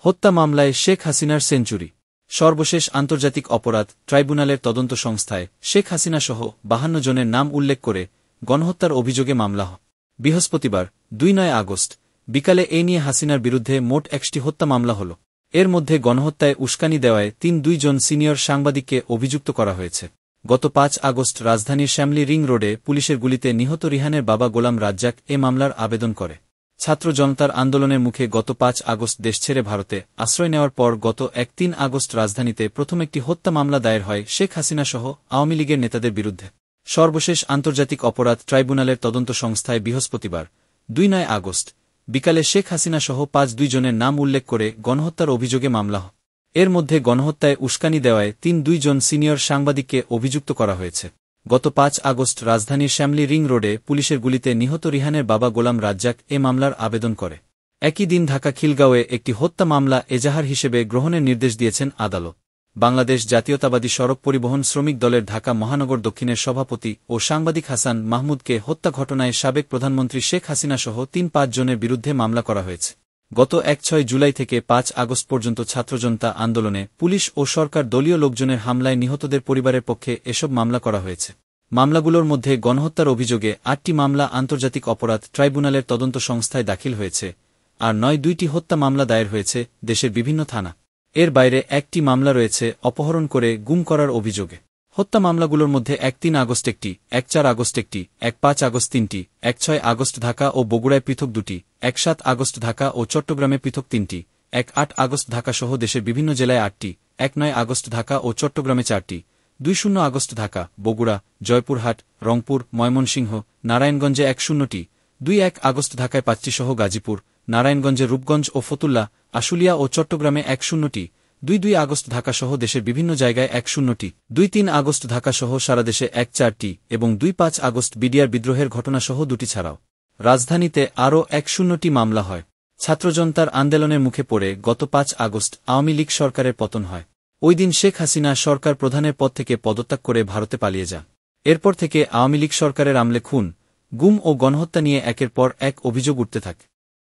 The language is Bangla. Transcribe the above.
হত্যা মামলায় শেখ হাসিনার সেঞ্চুরি। সর্বশেষ আন্তর্জাতিক অপরাধ ট্রাইব্যুনালের তদন্ত সংস্থায় শেখ হাসিনাসহ 52 জনের নাম উল্লেখ করে গণহত্যার অভিযোগে মামলা হয়। বৃহস্পতিবার ২ আগস্ট বিকালে এ নিয়ে হাসিনার বিরুদ্ধে মোট ১টি হত্যা মামলা হল। এর মধ্যে গণহত্যায় উস্কানি দেওয়ায় ২ জন সিনিয়র সাংবাদিককে অভিযুক্ত করা হয়েছে। গত ৫ আগস্ট রাজধানীর শ্যামলী রিং রোডে পুলিশের গুলিতে নিহত রিহানের বাবা গোলাম রাজ্জাক এ মামলার আবেদন করে। ছাত্র জনতার আন্দোলনের মুখে গত ৫ আগস্ট দেশ ছেড়ে ভারতে আশ্রয় নেওয়ার পর গত ৩ আগস্ট রাজধানীতে প্রথম একটি হত্যা মামলা দায়ের হয় শেখ হাসিনাসহ আওয়ামী লীগের নেতাদের বিরুদ্ধে। সর্বশেষ আন্তর্জাতিক অপরাধ ট্রাইব্যুনালের তদন্ত সংস্থায় বৃহস্পতিবার ২ আগস্ট বিকালে শেখ হাসিনাসহ ২ জনের নাম উল্লেখ করে গণহত্যার অভিযোগে মামলা হয়। এর মধ্যে গণহত্যায় উস্কানি দেওয়ায় ২ জন সিনিয়র সাংবাদিককে অভিযুক্ত করা হয়েছে। গত ৫ আগস্ট রাজধানীর শ্যামলী রিং রোডে পুলিশের গুলিতে নিহত রিহানের বাবা গোলাম রাজ্জাক এ মামলার আবেদন করে। একই দিন ঢাকা খিলগাঁওয়ে একটি হত্যা মামলা এজাহার হিসেবে গ্রহণের নির্দেশ দিয়েছেন আদালত। বাংলাদেশ জাতীয়তাবাদী সড়ক পরিবহন শ্রমিক দলের ঢাকা মহানগর দক্ষিণের সভাপতি ও সাংবাদিক হাসান মাহমুদকে হত্যা ঘটনায় সাবেক প্রধানমন্ত্রী শেখ হাসিনাসহ ৩-৫ জনের বিরুদ্ধে মামলা করা হয়েছে। গত ১-৬ জুলাই থেকে ৫ আগস্ট পর্যন্ত ছাত্রজনতা আন্দোলনে পুলিশ ও সরকার দলীয় লোকজনের হামলায় নিহতদের পরিবারের পক্ষে এসব মামলা করা হয়েছে। মামলাগুলোর মধ্যে গণহত্যার অভিযোগে ৮টি মামলা আন্তর্জাতিক অপরাধ ট্রাইব্যুনালের তদন্ত সংস্থায় দাখিল হয়েছে, আর ২টি হত্যা মামলা দায়ের হয়েছে দেশের বিভিন্ন থানা। এর বাইরে একটি মামলা রয়েছে অপহরণ করে গুম করার অভিযোগে। হত্যা মামলাগুলোর মধ্যে ১-৩ আগস্ট একটি, ১-৪ আগস্ট একটি, ১-৫ আগস্ট ৩টি, ১-৬ আগস্ট ঢাকা ও বগুড়ায় পৃথক ২টি, ১-৭ আগস্ট ঢাকা ও চট্টগ্রামে পৃথক ৩টি, ১-৮ আগস্ট ঢাকাসহ দেশের বিভিন্ন জেলায় ৮টি, ১-৯ আগস্ট ঢাকা ও চট্টগ্রামে ৪টি, ২-০ আগস্ট ঢাকা, বগুড়া, জয়পুরহাট, রংপুর, ময়মনসিংহ, নারায়ণগঞ্জে ১-০টি, ২-১ আগস্ট ঢাকায় ৫টি সহ গাজীপুর, নারায়ণগঞ্জে রূপগঞ্জ ও ফতুল্লা, আশুলিয়া ও চট্টগ্রামে ১-০টি, ২-২ আগস্ট ঢাকাসহ দেশের বিভিন্ন জায়গায় ১-০টি, ২-৩ আগস্ট ঢাকাসহ সারা দেশে ১-৪টি এবং ২-৫ আগস্ট বিডিআর বিদ্রোহের ঘটনাসহ ২টি ছাড়াও রাজধানীতে আরও ১-০টি মামলা হয়। ছাত্রজনতার আন্দোলনের মুখে পড়ে গত ৫ আগস্ট আওয়ামী লীগ সরকারের পতন হয়। ওই দিন শেখ হাসিনা সরকার প্রধানের পদ থেকে পদত্যাগ করে ভারতে পালিয়ে যান। এরপর থেকে আওয়ামী লীগ সরকারের আমলে খুন, গুম ও গণহত্যা নিয়ে একের পর এক অভিযোগ উঠতে থাকে।